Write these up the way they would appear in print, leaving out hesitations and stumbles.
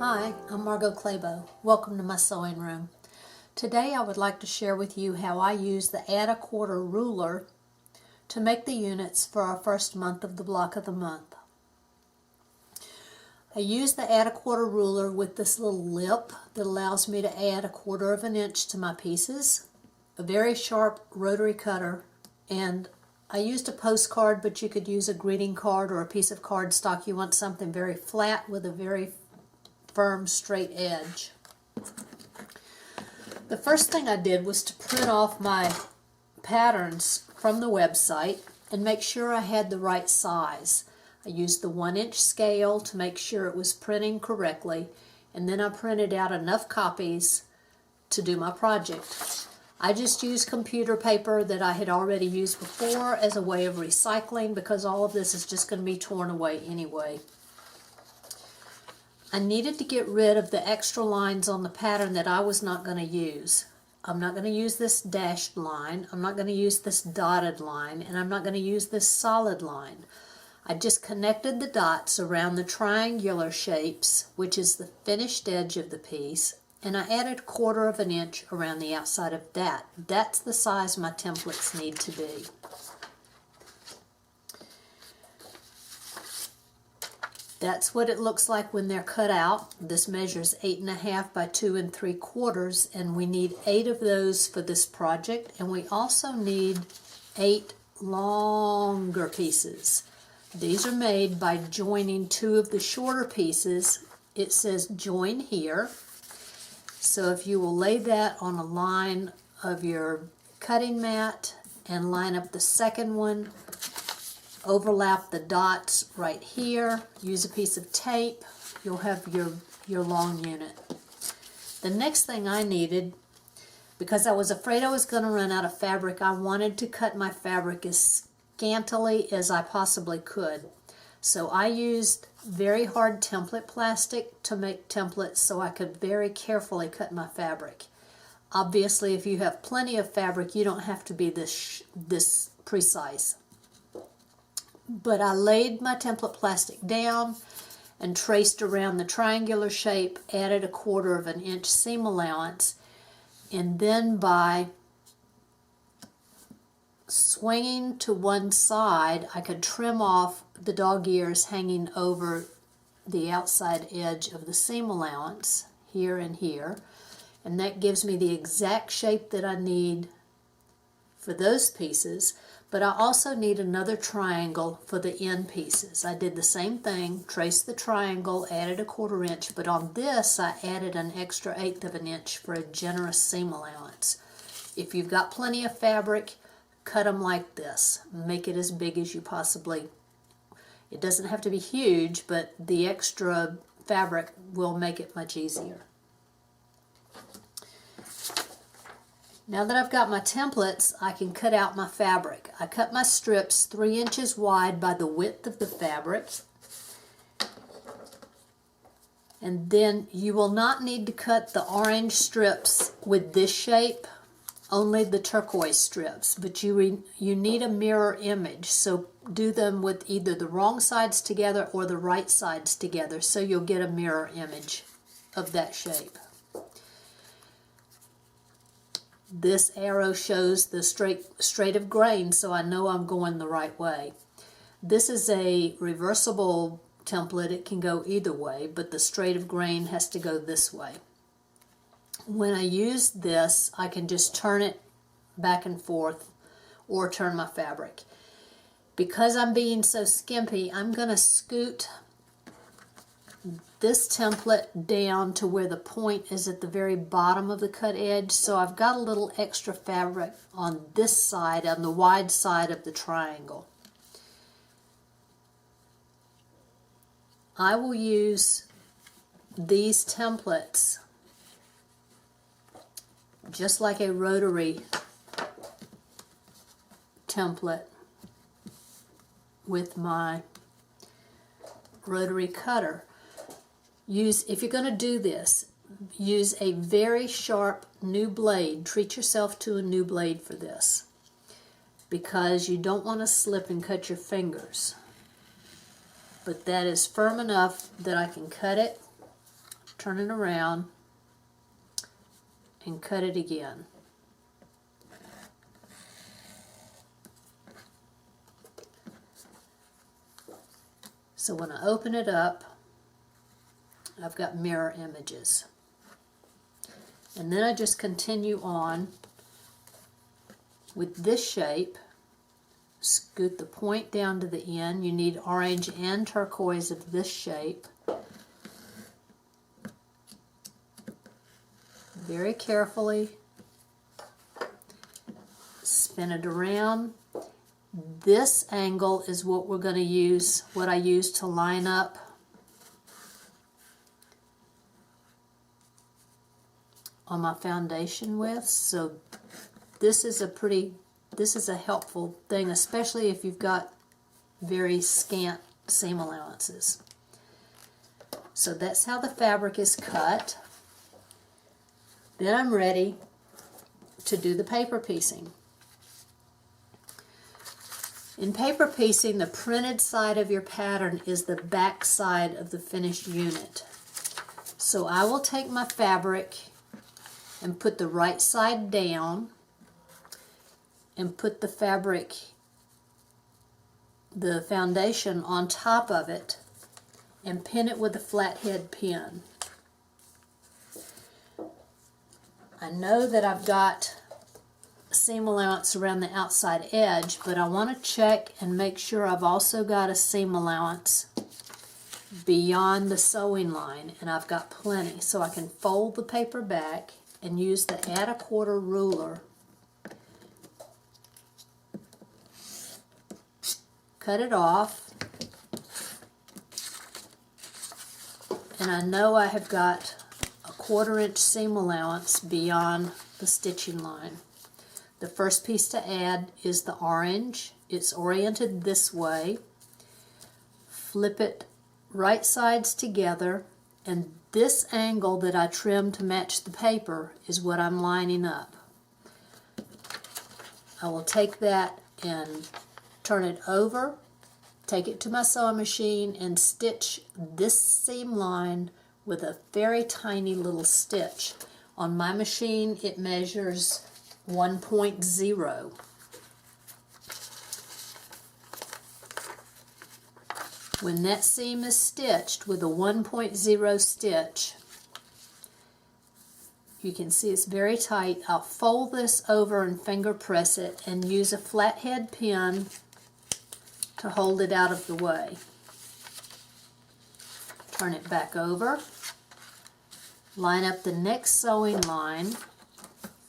Hi, I'm Margo Clabo. Welcome to my sewing room. Today I would like to share with you how I use the add a quarter ruler to make the units for our first month of the block of the month. I use the add a quarter ruler with this little lip that allows me to add 1/4 of an inch to my pieces, a very sharp rotary cutter, and I used a postcard, but you could use a greeting card or a piece of cardstock. You want something very flat with a very firm straight edge. The first thing I did was to print off my patterns from the website and make sure I had the right size. I used the 1-inch scale to make sure it was printing correctly, and then I printed out enough copies to do my project. I just used computer paper that I had already used before as a way of recycling because all of this is just going to be torn away anyway. I needed to get rid of the extra lines on the pattern that I was not going to use. I'm not going to use this dashed line, I'm not going to use this dotted line, and I'm not going to use this solid line. I just connected the dots around the triangular shapes, which is the finished edge of the piece, and I added 1/4 of an inch around the outside of that. That's the size my templates need to be. That's what it looks like when they're cut out. This measures 8.5 by 2 3/4, and we need 8 of those for this project, and we also need 8 longer pieces. These are made by joining 2 of the shorter pieces. It says join here, so if you will lay that on a line of your cutting mat and line up the second one, overlap the dots right here, use a piece of tape, you'll have your long unit. The next thing I needed, because I was afraid I was going to run out of fabric, I wanted to cut my fabric as scantily as I possibly could. So I used very hard template plastic to make templates so I could very carefully cut my fabric. Obviously, if you have plenty of fabric, you don't have to be this precise. But I laid my template plastic down and traced around the triangular shape, added 1/4 of an inch seam allowance, and then by swinging to one side, I could trim off the dog ears hanging over the outside edge of the seam allowance, here and here, and that gives me the exact shape that I need for those pieces. But I also need another triangle for the end pieces. I did the same thing, traced the triangle, added 1/4 inch, but on this I added an extra 1/8 of an inch for a generous seam allowance. If you've got plenty of fabric, cut them like this. Make it as big as you possibly. It doesn't have to be huge, but the extra fabric will make it much easier. Now that I've got my templates, I can cut out my fabric. I cut my strips 3 inches wide by the width of the fabric. And then you will not need to cut the orange strips with this shape, only the turquoise strips. But you need a mirror image, so do them with either the wrong sides together or the right sides together, so you'll get a mirror image of that shape. This arrow shows the straight of grain, so I know I'm going the right way. This is a reversible template. It can go either way, but the straight of grain has to go this way. When I use this, I can just turn it back and forth or turn my fabric. Because I'm being so skimpy, I'm going to scoot this template down to where the point is at the very bottom of the cut edge, so I've got a little extra fabric on this side, on the wide side of the triangle. I will use these templates just like a rotary template with my rotary cutter. If you're going to do this, use a very sharp new blade. Treat yourself to a new blade for this, because you don't want to slip and cut your fingers. But that is firm enough that I can cut it turn it around, and cut it again. So when I open it up, I've got mirror images. And then I just continue on with this shape. Scoot the point down to the end. You need orange and turquoise of this shape. Very carefully spin it around. This angle is what we're going to use, what I use to line up on my foundation with. So this is a helpful thing, especially if you've got very scant seam allowances. So that's how the fabric is cut. Then I'm ready to do the paper piecing. In paper piecing, the printed side of your pattern is the back side of the finished unit. So I will take my fabric and put the right side down and put the fabric, the foundation, on top of it and pin it with a flathead pin. I know that I've got seam allowance around the outside edge, but I want to check and make sure I've also got a seam allowance beyond the sewing line, and I've got plenty. So I can fold the paper back and use the add a quarter ruler, cut it off, and I know I have got a 1/4 inch seam allowance beyond the stitching line. The first piece to add is the orange. It's oriented this way. Flip it right sides together, and this angle that I trimmed to match the paper is what I'm lining up. I will take that and turn it over, take it to my sewing machine, and stitch this seam line with a very tiny little stitch. On my machine, it measures 1.0. When that seam is stitched with a 1.0 stitch, you can see it's very tight. I'll fold this over and finger press it and use a flathead pin to hold it out of the way. Turn it back over, line up the next sewing line,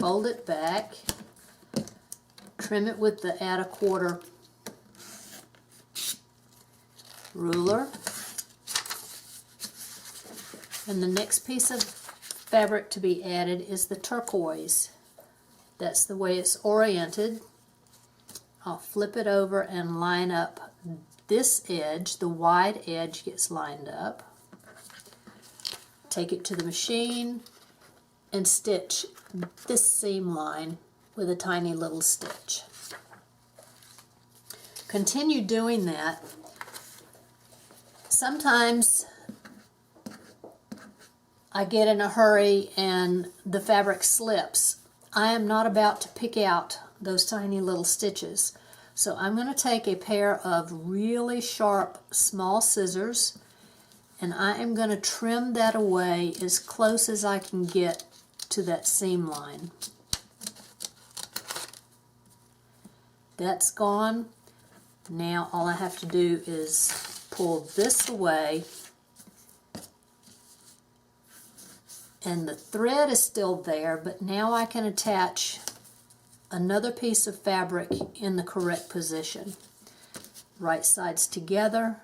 fold it back, trim it with the add a quarter ruler, and the next piece of fabric to be added is the turquoise. That's the way it's oriented. I'll flip it over and line up this edge. The wide edge gets lined up. Take it to the machine and stitch this seam line with a tiny little stitch. Continue doing that. Sometimes I get in a hurry and the fabric slips. I am not about to pick out those tiny little stitches. So I'm going to take a pair of really sharp small scissors, and I am going to trim that away as close as I can get to that seam line. That's gone. Now all I have to do is pull this away, and the thread is still there, but now I can attach another piece of fabric in the correct position. Right sides together,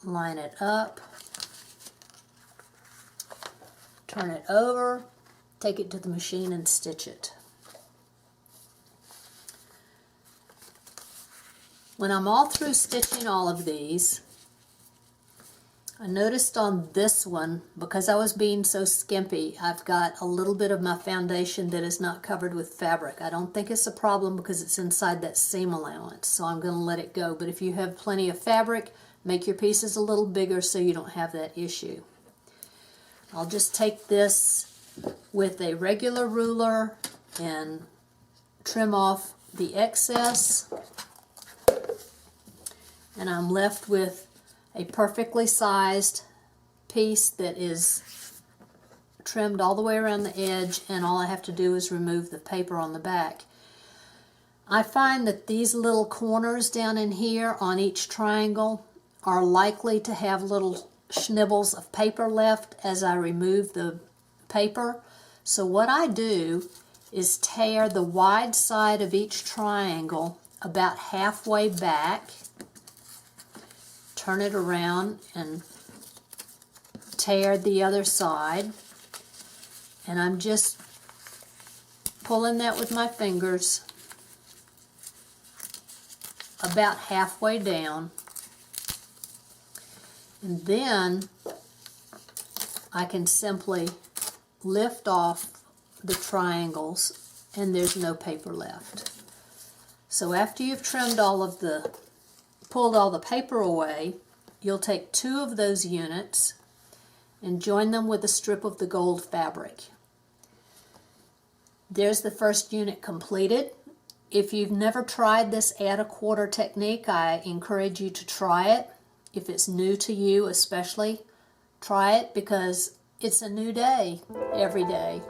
line it up, turn it over, take it to the machine and stitch it. When I'm all through stitching all of these, I noticed on this one, because I was being so skimpy, I've got a little bit of my foundation that is not covered with fabric. I don't think it's a problem because it's inside that seam allowance, so I'm going to let it go. But if you have plenty of fabric, make your pieces a little bigger so you don't have that issue. I'll just take this with a regular ruler and trim off the excess, and I'm left with a perfectly sized piece that is trimmed all the way around the edge, and all I have to do is remove the paper on the back. I find that these little corners down in here on each triangle are likely to have little schnibbles of paper left as I remove the paper. So what I do is tear the wide side of each triangle about halfway back, turn it around and tear the other side, and I'm just pulling that with my fingers about halfway down, and then I can simply lift off the triangles and there's no paper left. So after you've trimmed pulled all the paper away, you'll take 2 of those units and join them with a strip of the gold fabric. There's the first unit completed. If you've never tried this add a quarter technique, I encourage you to try it. If it's new to you especially, try it, because it's a new day every day.